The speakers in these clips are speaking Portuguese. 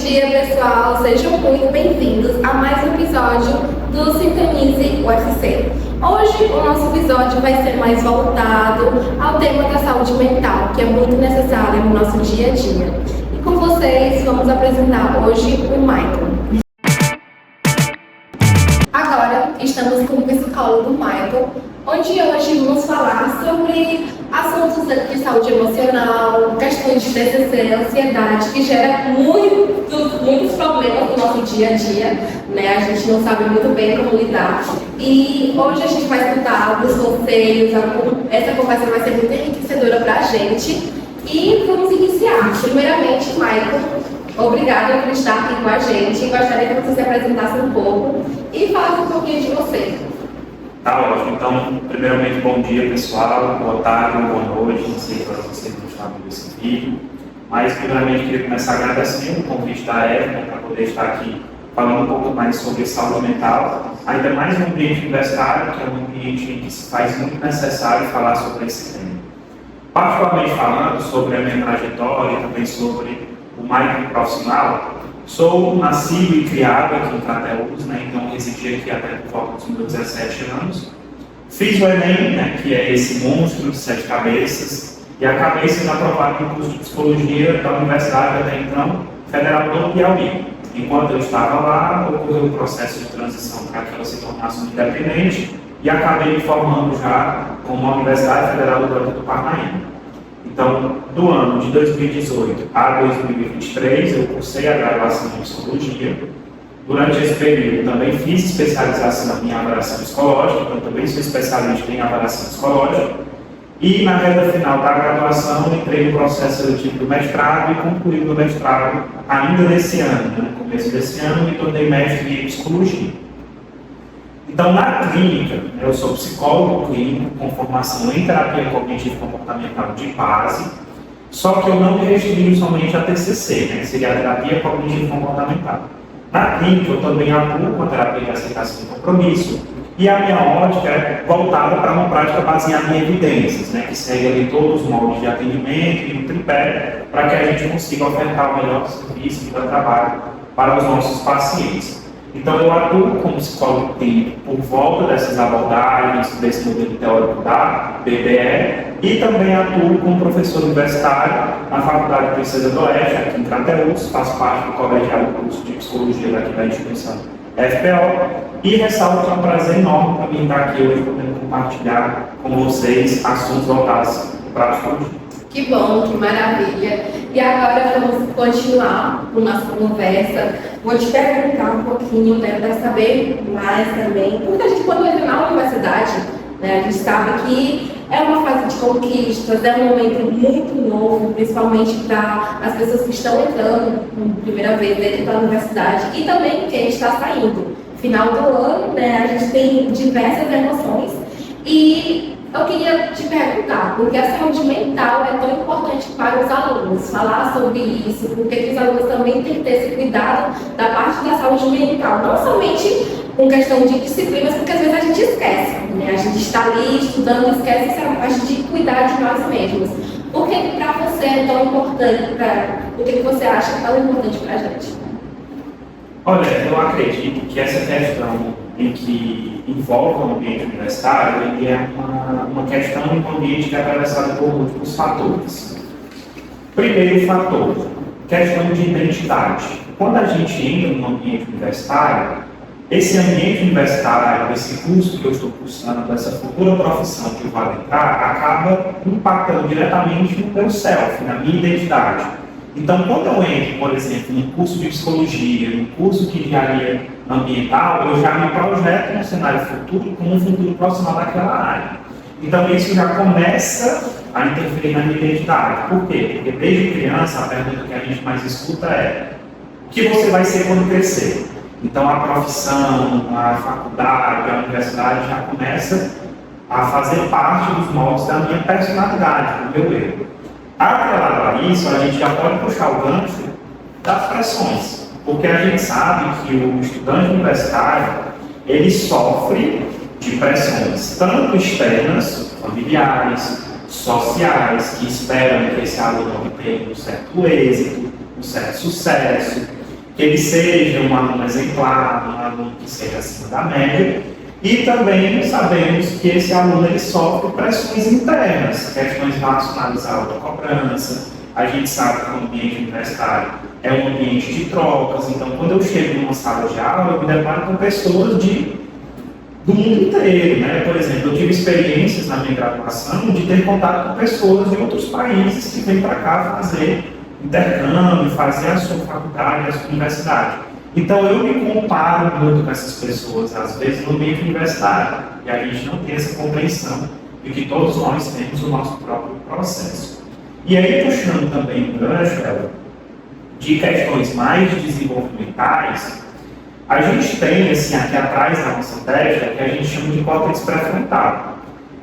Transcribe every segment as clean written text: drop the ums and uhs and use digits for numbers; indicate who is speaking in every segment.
Speaker 1: dia, pessoal! Sejam muito bem-vindos a mais um episódio do Sintonize UFC. Hoje o nosso episódio vai ser mais voltado ao tema da saúde mental, que é muito necessário no nosso dia a dia. E com vocês, vamos apresentar hoje o Michael. Agora, estamos com o psicólogo Michael, onde hoje vamos falar sobre assuntos de saúde emocional, questões de TCC, ansiedade, que gera muitos problemas no nosso dia a dia, né? A gente não sabe muito bem como lidar. E hoje a gente vai escutar os conselhos, essa conversa vai ser muito enriquecedora para a gente. E vamos iniciar. Primeiramente, Michael, obrigada por estar aqui com a gente. Gostaria que você se apresentasse um pouco e falasse um pouquinho de você.
Speaker 2: Tá ótimo. Então, primeiramente, bom dia, pessoal. Boa tarde, boa noite. Não sei para vocês que estão vendo esse vídeo. Mas, primeiramente, queria começar agradecendo o convite da Eva para poder estar aqui falando um pouco mais sobre saúde mental. Ainda mais no ambiente universitário, que é um ambiente em que se faz muito necessário falar sobre esse tema. Particularmente falando sobre a minha trajetória e também sobre o Michael profissional, sou nascido e criado aqui em Crateús, né? Então residi aqui até por volta dos meus 17 anos. Fiz o Enem, né? Que é esse monstro de 7 cabeças, e acabei sendo aprovado no curso de Psicologia da Universidade, até então, Federal do Piauí. Enquanto eu estava lá, ocorreu um processo de transição para que ela se tornasse independente, e acabei me formando já como a Universidade Federal do Parnaíba. Então, do ano de 2018 a 2023, eu cursei a graduação em Psicologia. Durante esse período, também fiz especialização em avaliação psicológica, então também sou especialista em avaliação psicológica. E, na reta final da graduação, entrei no processo seletivo do mestrado e concluí o mestrado ainda nesse ano. No começo desse ano, me tornei mestre em Psicologia. Então, na clínica, eu sou psicólogo clínico com formação em terapia cognitivo-comportamental de base, só que eu não me restringo somente a TCC, né, que seria a terapia cognitivo-comportamental. Na clínica, eu também atuo com a terapia de aceitação e compromisso, e a minha ótica é voltada para uma prática baseada em evidências, né, que segue ali todos os moldes de atendimento e um tripé, para que a gente consiga ofertar o melhor serviço e trabalho para os nossos pacientes. Então, eu atuo como psicólogo clínico por volta dessas abordagens, desse modelo teórico da BBE, e também atuo como professor universitário na Faculdade Princesa do Oeste, aqui em Crateús, faço parte do colegiado do curso de Psicologia daqui da instituição FPO, e ressalto que é um prazer enorme para mim estar aqui hoje podendo compartilhar com vocês assuntos voltados para a psicologia.
Speaker 1: Que bom, que maravilha. E agora vamos continuar com nossa conversa. Vou te perguntar um pouquinho, né, para saber mais também. Porque a gente, quando entra na universidade, né, a gente sabe que é uma fase de conquistas, é um momento muito novo, principalmente para as pessoas que estão entrando pela primeira vez dentro da universidade e também quem está saindo. Final do ano, né, a gente tem diversas emoções e eu queria te perguntar, porque a saúde mental é tão importante para os alunos, falar sobre isso, porque os alunos também têm que ter esse cuidado da parte da saúde mental, não somente com questão de disciplinas, porque às vezes a gente esquece, né? A gente está ali estudando e esquece essa parte de cuidar de nós mesmos. Por que para você é tão importante, por que você acha tão importante para a gente?
Speaker 2: Olha, eu acredito que essa questão em que envolve o ambiente universitário, ele é uma questão em um ambiente que é atravessado por múltiplos fatores. Primeiro fator, questão de identidade. Quando a gente entra no ambiente universitário, esse ambiente universitário, esse curso que eu estou cursando, essa futura profissão que eu vou entrar, acaba impactando diretamente no meu self, na minha identidade. Então, quando eu entro, por exemplo, num curso de psicologia, num curso de engenharia ambiental, eu já me projeto no cenário futuro como um futuro profissional daquela área. Então, isso já começa a interferir na minha identidade. Por quê? Porque desde criança, a pergunta que a gente mais escuta é: o que você vai ser quando crescer? Então, a profissão, a faculdade, a universidade já começa a fazer parte dos moldes da minha personalidade, do meu eu. Atrelado a isso, a gente já pode puxar o gancho das pressões, porque a gente sabe que o estudante universitário, ele sofre de pressões tanto externas, familiares, sociais, que esperam que esse aluno obtenha um certo êxito, um certo sucesso, que ele seja um aluno exemplar, um aluno que seja acima da média, e também sabemos que esse aluno ele sofre pressões internas, questões relacionadas à autocobrança. A gente sabe que o ambiente universitário é um ambiente de trocas, então quando eu chego numa sala de aula, eu me deparo com pessoas do mundo inteiro, né? Por exemplo, eu tive experiências na minha graduação de ter contato com pessoas de outros países que vêm para cá fazer intercâmbio, fazer a sua faculdade, a sua universidade. Então eu me comparo muito com essas pessoas, às vezes no ambiente universitário, e a gente não tem essa compreensão de que todos nós temos o nosso próprio processo. E aí, puxando também o gancho, de questões mais desenvolvimentais, a gente tem, assim, aqui atrás da nossa testa, que a gente chama de córtex pré-frontal.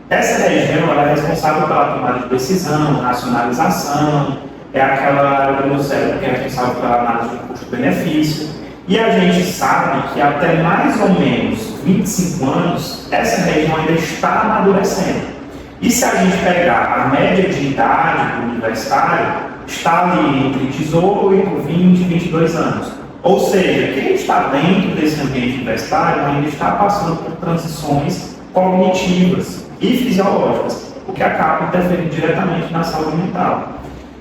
Speaker 2: Essa região ela é responsável pela tomada de decisão, racionalização, é aquela área do cérebro que é responsável pela análise de custo-benefício. E a gente sabe que até mais ou menos 25 anos, essa região ainda está amadurecendo. E se a gente pegar a média de idade do universitário, está ali entre 18, 20 e 22 anos. Ou seja, quem está dentro desse ambiente universitário ainda está passando por transições cognitivas e fisiológicas, o que acaba interferindo diretamente na saúde mental.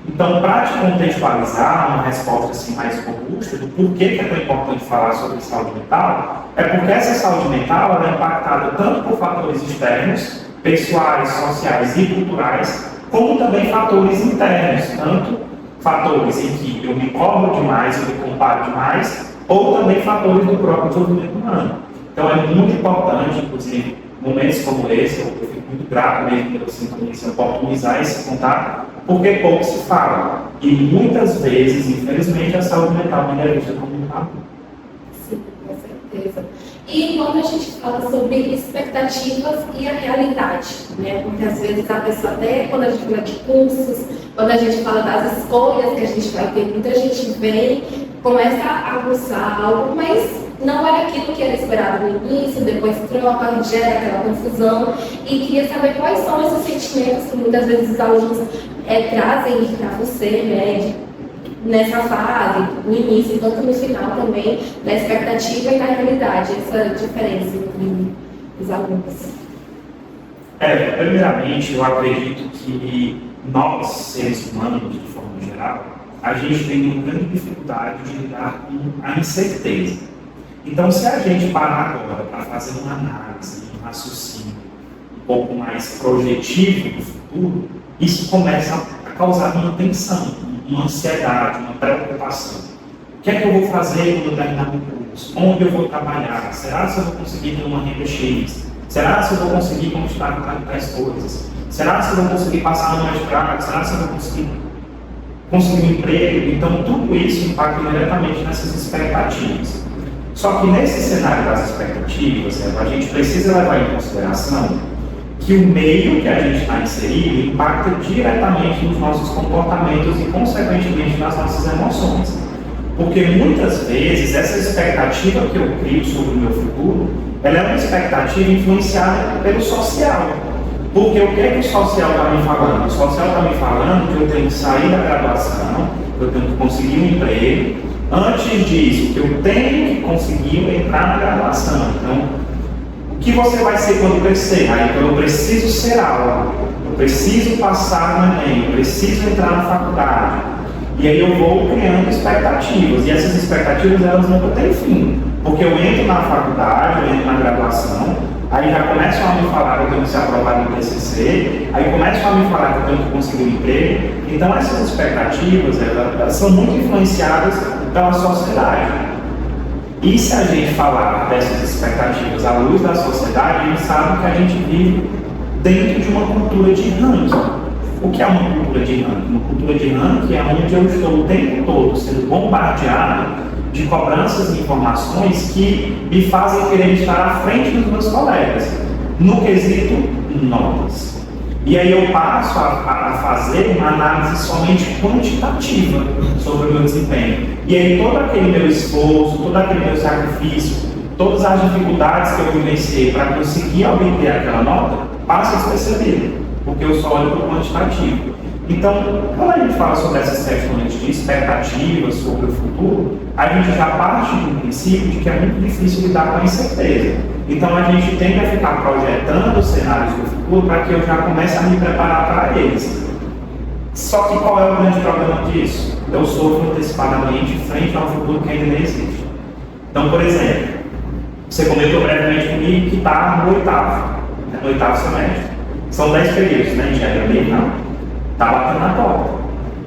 Speaker 2: Então, para te contextualizar uma resposta assim, mais robusta do porquê que é tão importante falar sobre saúde mental, é porque essa saúde mental ela é impactada tanto por fatores externos, pessoais, sociais e culturais, como também fatores internos, tanto fatores em que eu me cobro demais, eu me comparo demais, ou também fatores do próprio desenvolvimento humano. Então é muito importante, inclusive, momentos como esse, eu fico muito grato mesmo pela sintonia, oportunizar esse contato, porque pouco se fala. E muitas vezes, infelizmente, a saúde mental ainda é vista como um tabu.
Speaker 1: Sim, com certeza. E quando a gente fala sobre expectativas e a realidade, né? Porque às vezes a pessoa, até quando a gente fala de cursos, quando a gente fala das escolhas que a gente vai ter, muita gente vem, começa a aguçar algo, mas não era aquilo que era esperado no início, depois troca, gera aquela confusão. E queria saber quais são esses sentimentos que muitas vezes os alunos trazem para você, né? Nessa fase, no início, tanto no final também, da expectativa e da realidade, essa diferença entre os alunos.
Speaker 2: Primeiramente, eu acredito que nós, seres humanos, de forma geral, a gente tem uma grande dificuldade de lidar com a incerteza. Então, se a gente parar agora para fazer uma análise, um raciocínio um pouco mais projetivo do futuro, isso começa a causar uma tensão, uma ansiedade, uma preocupação. O que é que eu vou fazer quando eu terminar o curso? Onde eu vou trabalhar? Será que eu vou conseguir ter uma renda X? Será que eu vou conseguir conquistar tais coisas? Será que eu vou conseguir passar no mestrado? Será que eu vou conseguir um emprego? Então, tudo isso impacta diretamente nessas expectativas. Só que nesse cenário das expectativas, a gente precisa levar em consideração que o meio que a gente está inserido impacta diretamente nos nossos comportamentos e, consequentemente, nas nossas emoções. Porque muitas vezes essa expectativa que eu crio sobre o meu futuro, ela é uma expectativa influenciada pelo social. Porque o que é que o social está me falando? O social está me falando que eu tenho que sair da graduação, eu tenho que conseguir um emprego. Antes disso, que eu tenho que conseguir entrar na graduação. Então, o que você vai ser quando crescer? Então, eu preciso ser algo, eu preciso passar no Enem, eu preciso entrar na faculdade. E aí eu vou criando expectativas. E essas expectativas, elas nunca têm fim. Porque eu entro na faculdade, eu entro na graduação, aí já começam a me falar que eu tenho que ser aprovado no TCC, aí começam a me falar que eu tenho que conseguir um emprego. Então, essas expectativas, elas são muito influenciadas pela sociedade. E se a gente falar dessas expectativas à luz da sociedade, a gente sabe que a gente vive dentro de uma cultura de ranking. O que é uma cultura de ranking? Uma cultura de ranking é onde eu estou o tempo todo sendo bombardeado de cobranças e informações que me fazem querer estar à frente dos meus colegas, no quesito notas. E aí eu passo a fazer uma análise somente quantitativa sobre o meu desempenho. E aí todo aquele meu esforço, todo aquele meu sacrifício, todas as dificuldades que eu vivenciei para conseguir obter aquela nota, passa despercebido, porque eu só olho para o quantitativo. Então, quando a gente fala sobre essas questões de expectativas sobre o futuro, a gente já parte do princípio de que é muito difícil lidar com a incerteza. Então, a gente tende a ficar projetando cenários do futuro para que eu já comece a me preparar para eles. Só que qual é o grande problema disso? Eu sofro antecipadamente frente a um futuro que ainda não existe. Então, por exemplo, você comentou brevemente comigo que está no oitavo semestre. São 10 períodos, né? Engenharia ambiental. Está batendo na porta.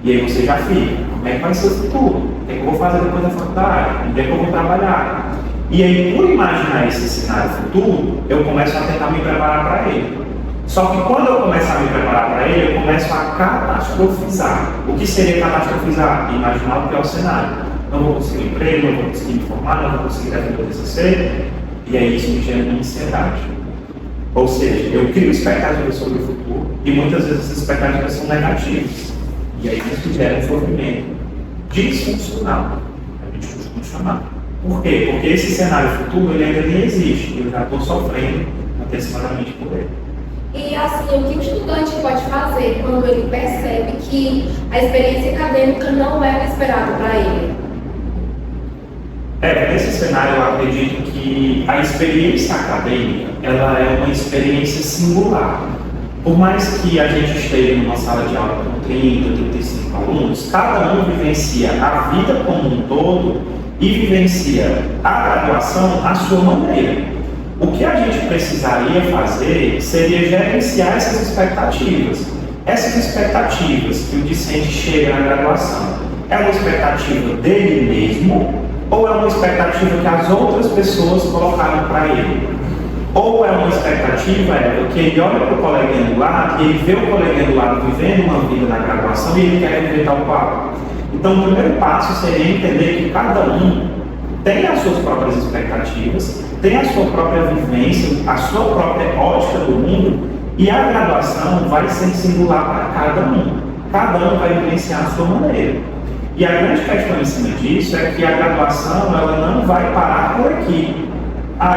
Speaker 2: E aí você já fica, como é que vai ser o futuro? O que é que eu vou fazer depois da faculdade? Onde é que eu vou trabalhar? E aí, por imaginar esse cenário futuro, eu começo a tentar me preparar para ele. Só que quando eu começar a me preparar para ele, eu começo a catastrofizar. O que seria catastrofizar? Imaginar o pior cenário. Não vou conseguir emprego, não vou conseguir me formar, não vou conseguir defender o TCC. E aí isso me gera uma ansiedade. Ou seja, eu crio expectativas sobre o futuro e muitas vezes essas expectativas são negativas. E aí isso gera um sofrimento disfuncional, a gente costuma chamar. Por quê? Porque esse cenário futuro ele ainda nem existe e eu já estou sofrendo antecipadamente por ele.
Speaker 1: E assim, o que o estudante pode fazer quando ele percebe que a experiência acadêmica não é o esperado para ele?
Speaker 2: Nesse cenário eu acredito que a experiência acadêmica ela é uma experiência singular. Por mais que a gente esteja numa sala de aula com 30, 35 alunos, cada um vivencia a vida como um todo e vivencia a graduação à sua maneira. O que a gente precisaria fazer seria gerenciar essas expectativas. Essas expectativas que o discente chega na graduação, é uma expectativa dele mesmo ou é uma expectativa que as outras pessoas colocaram para ele? Ou é uma expectativa que ele olha para o coleguinha do lado e ele vê o coleguinha do lado vivendo uma vida na graduação e ele quer viver tal qual? Então, o primeiro passo seria entender que cada um tem as suas próprias expectativas, tem a sua própria vivência, a sua própria ótica do mundo e a graduação vai ser singular para cada um. Cada um vai vivenciar a sua maneira. E a grande questão em cima disso é que a graduação ela não vai parar por aqui.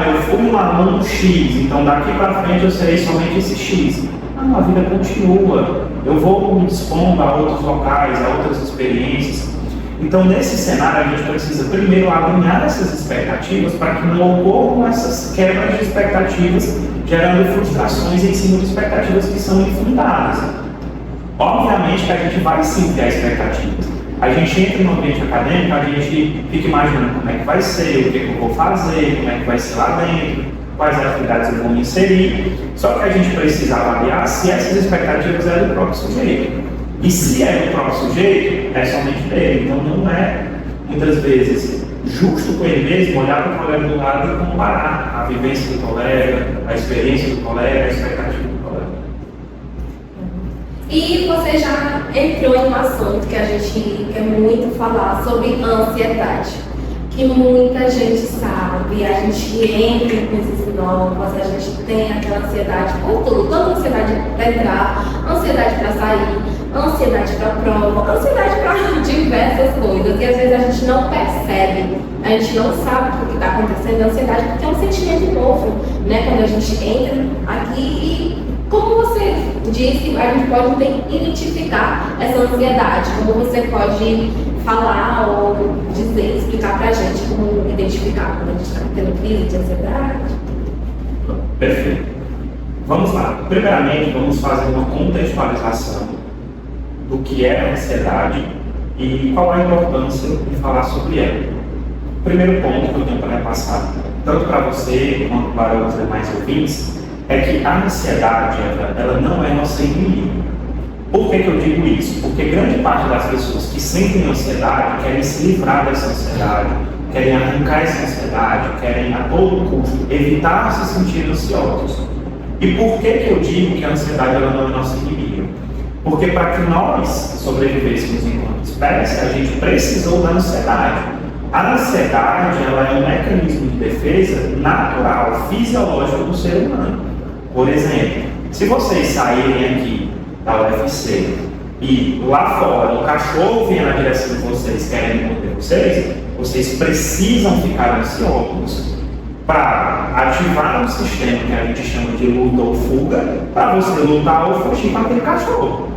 Speaker 2: Eu fui um aluno X, então daqui para frente eu serei somente esse X. Não, a vida continua. Eu vou me dispondo a outros locais, a outras experiências. Então, nesse cenário, a gente precisa primeiro alinhar essas expectativas para que não ocorram essas quebras de expectativas, gerando frustrações em cima de expectativas que são infundadas. Obviamente que a gente vai sim criar expectativas. A gente entra no ambiente acadêmico, a gente fica imaginando como é que vai ser, o que eu vou fazer, como é que vai ser lá dentro, quais atividades eu vou me inserir. Só que a gente precisa avaliar se essas expectativas é do próprio sujeito. E se é do próprio sujeito, é somente dele. Então não é, muitas vezes, justo com ele mesmo olhar para o colega do lado e comparar a vivência do colega, a experiência do colega, a expectativa do colega.
Speaker 1: E você já entrou em um assunto que a gente quer muito falar sobre ansiedade. Que muita gente sabe, a gente entra em coisas novas, a gente tem aquela ansiedade por tudo, toda ansiedade para entrar, ansiedade para sair, ansiedade para prova, ansiedade para diversas coisas, e às vezes a gente não percebe, a gente não sabe o que está acontecendo, a ansiedade, porque é um sentimento novo, né? Quando a gente entra aqui e, como você disse, a gente pode identificar essa ansiedade, como você pode falar ou dizer, explicar pra gente como identificar quando a gente está tendo crise de ansiedade?
Speaker 2: Perfeito. Vamos lá. Primeiramente, vamos fazer uma contextualização do que é a ansiedade e qual a importância de falar sobre ela. O primeiro ponto que eu tenho para repassar, tanto para você quanto para os demais ouvintes, é que a ansiedade ela não é nossa inimiga. Por que eu digo isso? Porque grande parte das pessoas que sentem ansiedade querem se livrar dessa ansiedade, querem arrancar essa ansiedade, querem a todo custo evitar se sentir ansiosos. E por que eu digo que a ansiedade ela não é nossa inimiga? Porque para que nós sobrevivêssemos enquanto espécie, a gente precisou da ansiedade. A ansiedade ela é um mecanismo de defesa natural, fisiológico do ser humano. Por exemplo, se vocês saírem aqui da UFC e lá fora um cachorro vem na direção de vocês querendo morder vocês, vocês precisam ficar ansiosos para ativar um sistema que a gente chama de luta ou fuga, para você lutar ou fugir para aquele cachorro.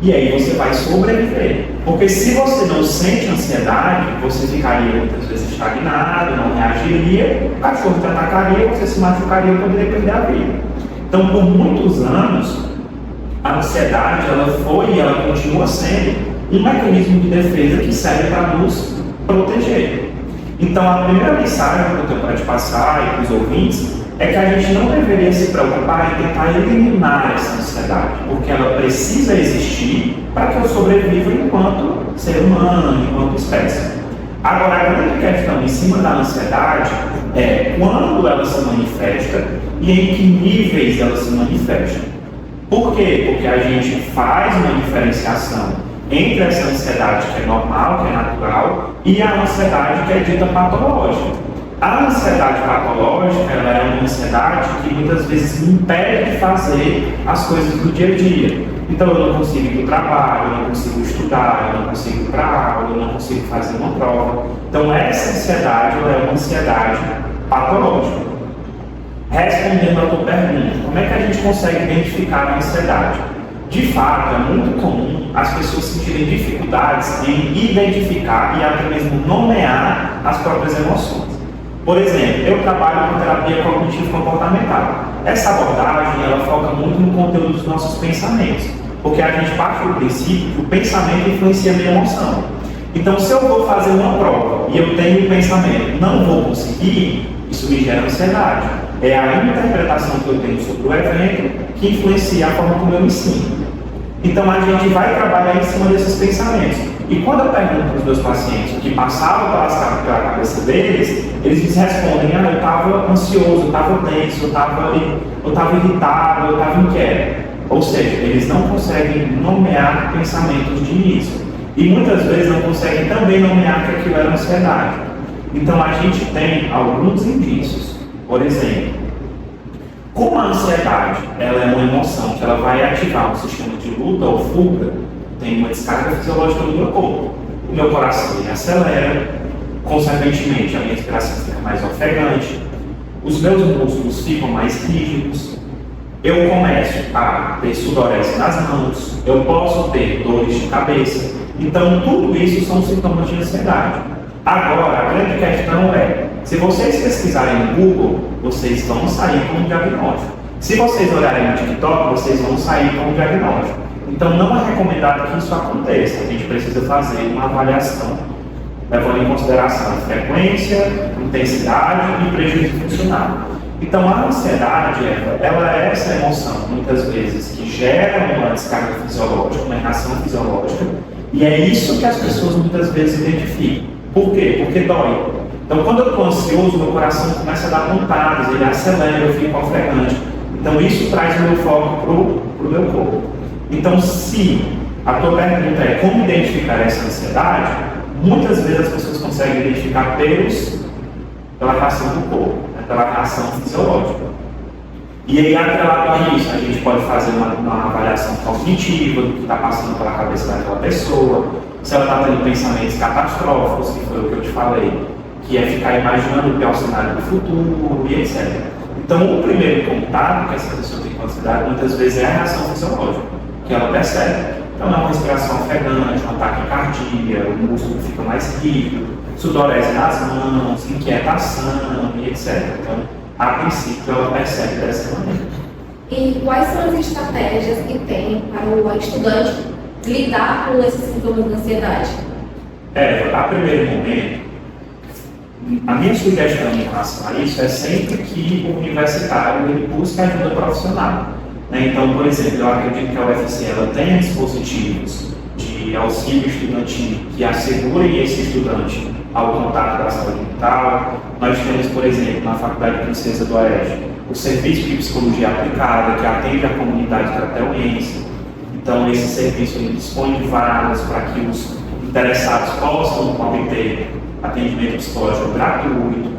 Speaker 2: E aí você vai sobreviver. Porque se você não sente ansiedade, você ficaria muitas vezes estagnado, não reagiria, o cachorro te atacaria, você se machucaria e poderia perder a vida. Então, por muitos anos, a ansiedade ela foi e ela continua sendo um mecanismo de defesa que serve para nos proteger. Então, a primeira mensagem que eu tenho para te passar e para os ouvintes é que a gente não deveria se preocupar em tentar eliminar essa ansiedade, porque ela precisa existir para que eu sobreviva enquanto ser humano, enquanto espécie. Agora, a grande questão em cima da ansiedade é quando ela se manifesta e em que níveis ela se manifesta. Por quê? Porque a gente faz uma diferenciação entre essa ansiedade que é normal, que é natural, e a ansiedade que é dita patológica. A ansiedade patológica ela é uma ansiedade que muitas vezes me impede de fazer as coisas do dia a dia. Então eu não consigo ir para o trabalho, eu não consigo estudar, eu não consigo ir para a aula, eu não consigo fazer uma prova. Então essa ansiedade ela é uma ansiedade patológica. Respondendo à tua pergunta, como é que a gente consegue identificar a ansiedade? De fato, é muito comum as pessoas sentirem dificuldades em identificar e até mesmo nomear as próprias emoções. Por exemplo, eu trabalho com terapia cognitivo-comportamental. Essa abordagem ela foca muito no conteúdo dos nossos pensamentos, porque a gente parte do princípio que o pensamento influencia a minha emoção. Então, se eu vou fazer uma prova e eu tenho um pensamento, não vou conseguir, isso me gera ansiedade. É a interpretação que eu tenho sobre o evento que influencia a forma como eu me sinto. Então, a gente vai trabalhar em cima desses pensamentos. E quando eu pergunto para os meus pacientes o que passava pela cabeça deles, eles me respondem: eu estava ansioso, eu estava tenso, eu estava irritado, eu estava inquieto. Ou seja, eles não conseguem nomear pensamentos de início. E muitas vezes não conseguem também nomear que aquilo era ansiedade. Então a gente tem alguns indícios. Por exemplo, como a ansiedade ela é uma emoção que ela vai ativar um sistema de luta ou fuga, tem uma descarga fisiológica do meu corpo. O meu coração ele acelera, consequentemente a minha respiração fica mais ofegante, os meus músculos ficam mais rígidos, eu começo a ter sudorese nas mãos, eu posso ter dores de cabeça. Então tudo isso são sintomas de ansiedade. Agora, a grande questão é, se vocês pesquisarem no Google, vocês vão sair com um diagnóstico. Se vocês olharem no TikTok, vocês vão sair com um diagnóstico. Então não é recomendado que isso aconteça. A gente precisa fazer uma avaliação, levando em consideração a frequência, intensidade e prejuízo funcional. Então a ansiedade, ela é essa emoção, muitas vezes, que gera uma descarga fisiológica, uma reação fisiológica, e é isso que as pessoas muitas vezes identificam. Por quê? Porque dói. Então, quando eu estou ansioso, meu coração começa a dar pontadas, ele acelera, eu fico ofegante. Então, isso traz o meu foco para o meu corpo. Então, se a tua pergunta é como identificar essa ansiedade, muitas vezes as pessoas conseguem identificar pela reação do corpo, pela reação fisiológica. E aí, atrelado a isso, a gente pode fazer uma avaliação cognitiva do que está passando pela cabeça daquela pessoa, se ela está tendo pensamentos catastróficos, que foi o que eu te falei, que é ficar imaginando o pior cenário do futuro e etc. Então, o primeiro contato que essa pessoa tem com a ansiedade, muitas vezes é a reação fisiológica, que ela percebe. Então, é uma respiração ofegante, uma taquicardia, o músculo fica mais rígido, sudorese nas mãos, inquietação e etc. Então, a princípio, ela percebe dessa maneira.
Speaker 1: E quais são as estratégias que tem para o estudante lidar com esses sintomas de ansiedade?
Speaker 2: A primeiro momento, a minha sugestão em relação a isso é sempre que o universitário ele busque ajuda profissional. Então, por exemplo, eu acredito que a UFC ela tem dispositivos de auxílio estudantil que assegurem esse estudante ao contato da saúde mental. Nós temos, por exemplo, na Faculdade Princesa do Oeste, o Serviço de Psicologia Aplicada, que atende a comunidade crateuense. Então, esse serviço ele dispõe de vagas para que os interessados possam obter atendimento psicológico gratuito,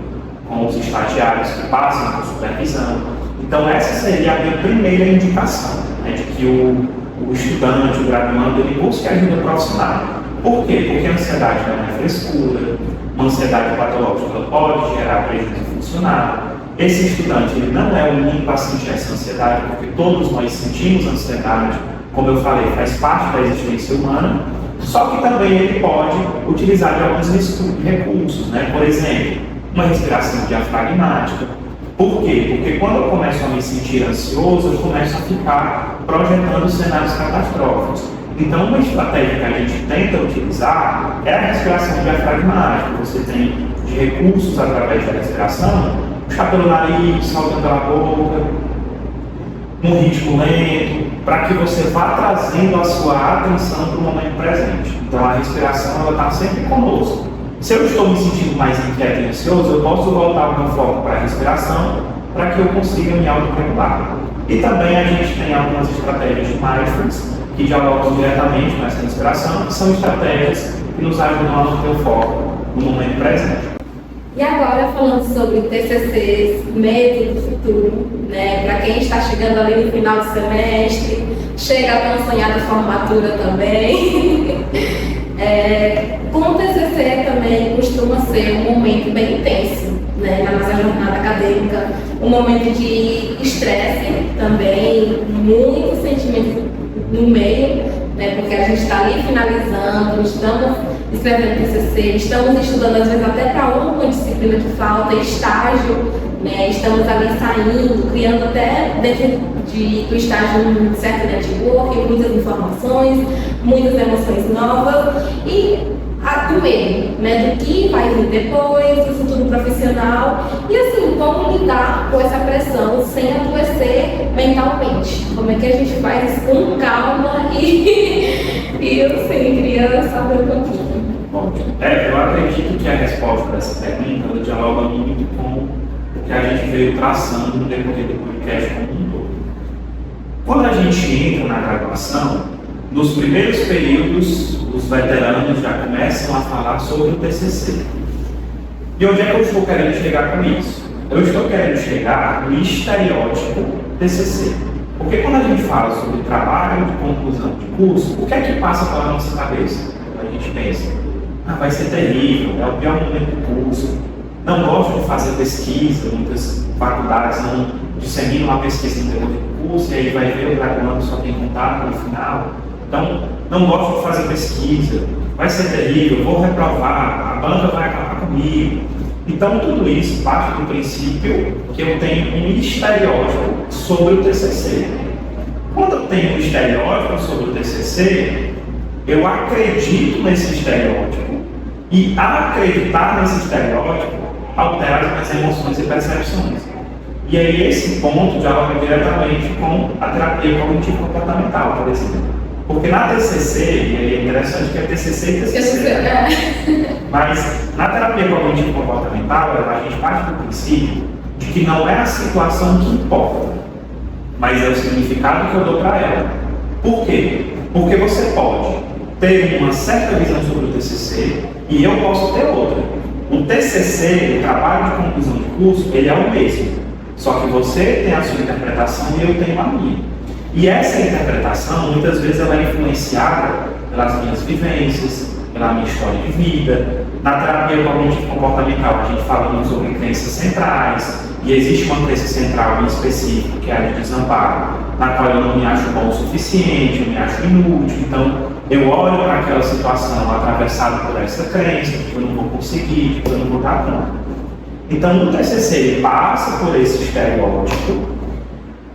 Speaker 2: com os estagiários que passam por supervisão. Então, essa seria a minha primeira indicação, de que o estudante, o graduando, ele busque ajuda profissional. Por quê? Porque a ansiedade não é frescura, uma ansiedade patológica ela pode gerar prejuízo funcional. Esse estudante ele não é o único a sentir essa ansiedade, porque todos nós sentimos ansiedade como eu falei, faz parte da existência humana, só que também ele pode utilizar de alguns recursos, né? Por exemplo, uma respiração diafragmática. Por quê? Porque quando eu começo a me sentir ansioso, eu começo a ficar projetando cenários catastróficos. Então, uma estratégia que a gente tenta utilizar é a respiração diafragmática. Você tem de recursos através da respiração, puxar pelo nariz, soltando pela boca, num ritmo lento, para que você vá trazendo a sua atenção para o momento presente. Então, a respiração está sempre conosco. Se eu estou me sentindo mais inquieto e ansioso, eu posso voltar o meu foco para a respiração para que eu consiga me autorregular. E também a gente tem algumas estratégias de mindfulness que dialogam diretamente com essa respiração, que são estratégias que nos ajudam a manter o foco no momento presente.
Speaker 1: E agora, falando sobre TCCs, medo do futuro, né? Para quem está chegando ali no final do semestre, chega a tão sonhada formatura também. Com o TCC também costuma ser um momento bem intenso, né? Na nossa jornada acadêmica, um momento de estresse também, muito sentimento no meio, né? Porque a gente está ali finalizando, estamos escrevendo TCC, estamos estudando às vezes até para uma disciplina que falta, estágio, né? Estamos ali saindo, criando até dentro do estágio um certo network, muitas informações, muitas emoções novas e do medo, né? Do que vai vir depois, do futuro profissional e assim, como lidar com essa pressão sem adoecer mentalmente. Como é que a gente faz isso com calma e eu assim, queria saber um pouquinho.
Speaker 2: Bom, eu acredito que a resposta dessa pergunta ela dialoga muito com o que a gente veio traçando no decorrer do podcast como um todo. Quando a gente entra na graduação, nos primeiros períodos, os veteranos já começam a falar sobre o TCC. E onde é que eu estou querendo chegar com isso? Eu estou querendo chegar no estereótipo TCC. Porque quando a gente fala sobre trabalho de conclusão de curso, o que é que passa pela nossa cabeça? A gente pensa, vai ser terrível, é o pior momento do curso, não gosto de fazer pesquisa, muitas faculdades não disseminam uma pesquisa no decorrer do curso, e aí vai ver o graduando só tem contato no final. Então, não gosto de fazer pesquisa, vai ser terrível, vou reprovar, a banca vai acabar comigo. Então, tudo isso parte do princípio que eu tenho um estereótipo sobre o TCC. Quando eu tenho um estereótipo sobre o TCC, eu acredito nesse estereótipo e acreditar nesse estereótipo altera as minhas emoções e percepções. E aí esse ponto dialoga diretamente com a terapia cognitivo-comportamental, por exemplo. Porque na TCC, e é interessante que é TCC e TCC, mas na terapia cognitivo-comportamental, a gente parte do princípio de que não é a situação que importa, mas é o significado que eu dou para ela. Por quê? Porque você pode ter uma certa visão sobre o TCC e eu posso ter outra. O TCC, o trabalho de conclusão de curso, ele é o mesmo, só que você tem a sua interpretação e eu tenho a minha. E essa interpretação, muitas vezes, ela é influenciada pelas minhas vivências, pela minha história de vida. Na terapia cognitivo-comportamental, a gente fala muito sobre crenças centrais, e existe uma crença central em específico, que é a de desamparo, na qual eu não me acho bom o suficiente, eu me acho inútil. Então, eu olho para aquela situação atravessada por essa crença, que eu não vou conseguir, que eu não vou dar conta. Então, no TCC, ele passa por esse estereótipo.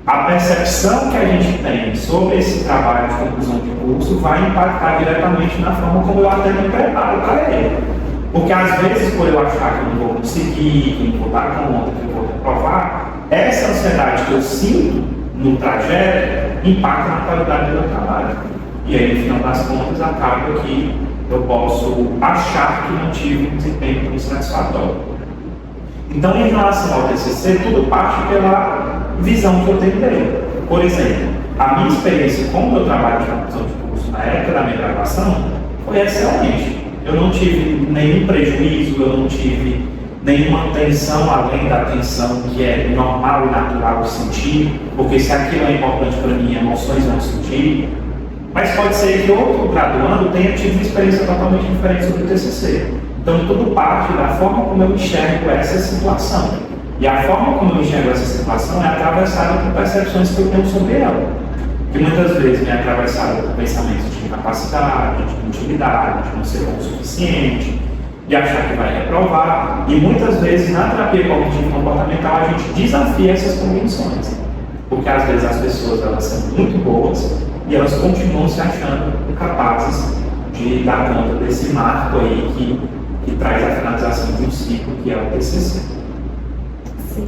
Speaker 2: A percepção que a gente tem sobre esse trabalho de conclusão de curso vai impactar diretamente na forma como eu até me preparo para ele. Porque às vezes, por eu achar que eu não vou conseguir, que não vou dar conta, que eu vou reprovar, essa ansiedade que eu sinto no trajeto impacta na qualidade do meu trabalho. E aí, no final das contas, acaba que eu posso achar que não tive um desempenho muito satisfatório. Então, em relação ao TCC, tudo parte pela visão que eu tenho dele. Por exemplo, a minha experiência com o meu trabalho de conclusão de curso na época da minha graduação foi excelente. Eu não tive nenhum prejuízo, eu não tive nenhuma tensão além da tensão que é normal e natural de sentir, porque se aquilo é importante para mim, emoções vão sentir. Mas pode ser que outro graduando tenha tido uma experiência totalmente diferente sobre o TCC. Então, tudo parte da forma como eu enxergo essa situação. E a forma como eu enxergo essa situação é atravessada por percepções que eu tenho sobre ela. que muitas vezes vem atravessado por pensamentos de incapacidade, de inutilidade, de não ser bom o suficiente, de achar que vai reprovar, e muitas vezes na terapia cognitivo comportamental a gente desafia essas convenções, porque às vezes as pessoas elas são muito boas e elas continuam se achando incapazes de dar conta desse marco aí que traz a finalização de um ciclo, que é o TCC.
Speaker 1: Sim.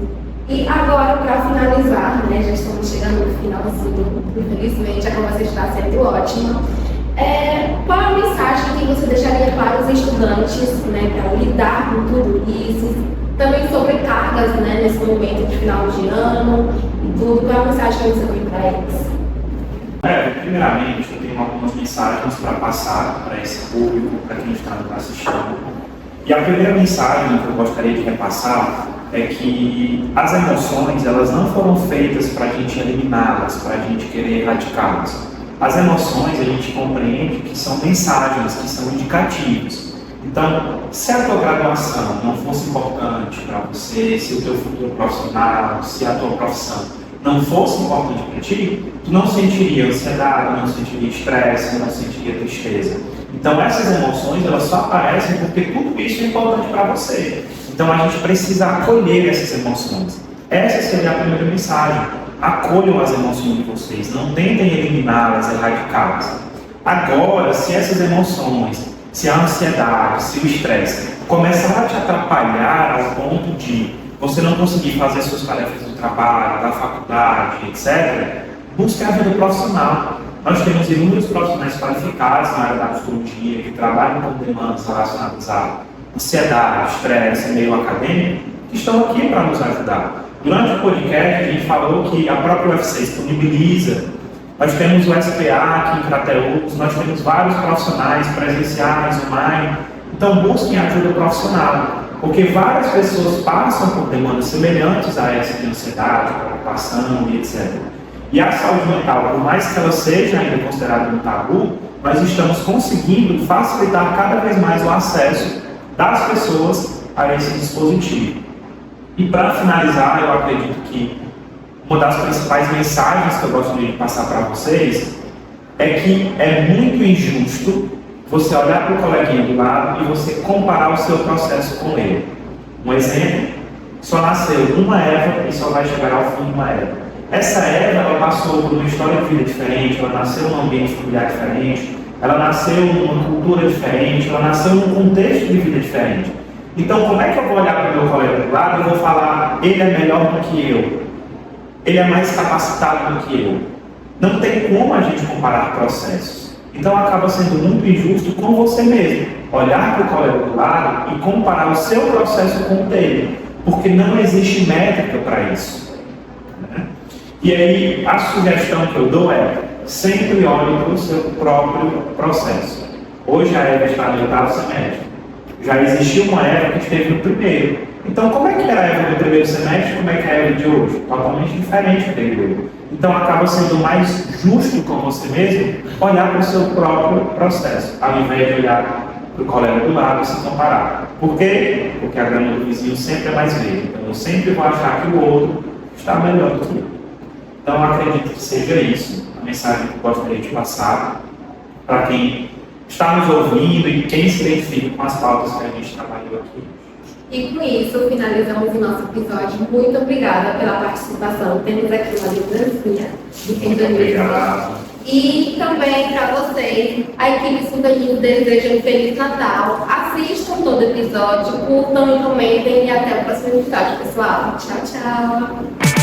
Speaker 1: E agora, para finalizar, né, já estamos chegando no finalzinho, infelizmente a conversa está sendo ótima. Qual a mensagem que você deixaria para os estudantes, né, para lidar com tudo isso, também sobrecargas, né, nesse momento de final de ano e tudo? Qual a mensagem que você tem para eles?
Speaker 2: Primeiramente, eu tenho algumas mensagens para passar para esse público, para quem está nos assistindo. E a primeira mensagem que eu gostaria de repassar é que as emoções, elas não foram feitas para a gente eliminá-las, para a gente querer erradicá-las. As emoções, a gente compreende que são mensagens, que são indicativos. Então, se a tua graduação não fosse importante para você, se o teu futuro profissional, se a tua profissão não fosse importante para ti, tu não sentiria ansiedade, não sentiria estresse, não sentiria tristeza. Então, essas emoções, elas só aparecem porque tudo isso é importante para você. Então, a gente precisa acolher essas emoções. Essa seria a primeira mensagem. Acolham as emoções de vocês, não tentem eliminá-las, erradicá-las. Agora, se essas emoções, se a ansiedade, se o estresse começar a te atrapalhar ao ponto de você não conseguir fazer suas tarefas do trabalho, da faculdade, etc., busque ajuda profissional. Nós temos inúmeros profissionais qualificados na área da psicologia que trabalham com demandas relacionadas à ansiedade, estresse, meio acadêmico, que estão aqui para nos ajudar. Durante o podcast, a gente falou que a própria UFC disponibiliza. Nós temos o SPA aqui em Crateús, nós temos vários profissionais presenciais, online. Então, busquem ajuda profissional, porque várias pessoas passam por demandas semelhantes a essa de ansiedade, preocupação e etc. E a saúde mental, por mais que ela seja ainda considerada um tabu, nós estamos conseguindo facilitar cada vez mais o acesso das pessoas a esse dispositivo. E para finalizar, eu acredito que uma das principais mensagens que eu gostaria de passar para vocês é que é muito injusto você olhar para o coleguinha do lado e você comparar o seu processo com ele. Um exemplo, só nasceu uma Eva e só vai chegar ao fim uma Eva. Essa Eva, ela passou por uma história de vida diferente, ela nasceu num ambiente familiar diferente, ela nasceu numa cultura diferente, ela nasceu num contexto de vida diferente. Então, como é que eu vou olhar para o meu colega do lado e vou falar, ele é melhor do que eu, ele é mais capacitado do que eu? Não tem como a gente comparar processos. Então, acaba sendo muito injusto com você mesmo, olhar para o colega do lado e comparar o seu processo com o dele, porque não existe métrica para isso. Né? E aí, a sugestão que eu dou é, sempre olhe para o seu próprio processo. Hoje a Eva está no 8º semestre. Já existiu uma Eva que esteve no primeiro. Então, como é que era a Eva no primeiro semestre? Como é que é a Eva de hoje? Totalmente diferente da Eva. Então, acaba sendo mais justo com você mesmo olhar para o seu próprio processo, ao invés de olhar para o colega do lado e se comparar. Por quê? Porque a grama do vizinho sempre é mais verde. Então, eu sempre vou achar que o outro está melhor do que eu. Então, eu acredito que seja isso a mensagem que eu gostaria de passar para quem está nos ouvindo e quem se identifica com as pautas que a gente trabalhou aqui.
Speaker 1: E com isso, finalizamos o nosso episódio. Muito obrigada pela participação. Temos aqui uma lembrancinha de quem
Speaker 2: Obrigado.
Speaker 1: E também para vocês, a equipe Escuta-News deseja um Feliz Natal. Assistam todo o episódio, curtam e comentem e até o próximo episódio, pessoal. Tchau, tchau.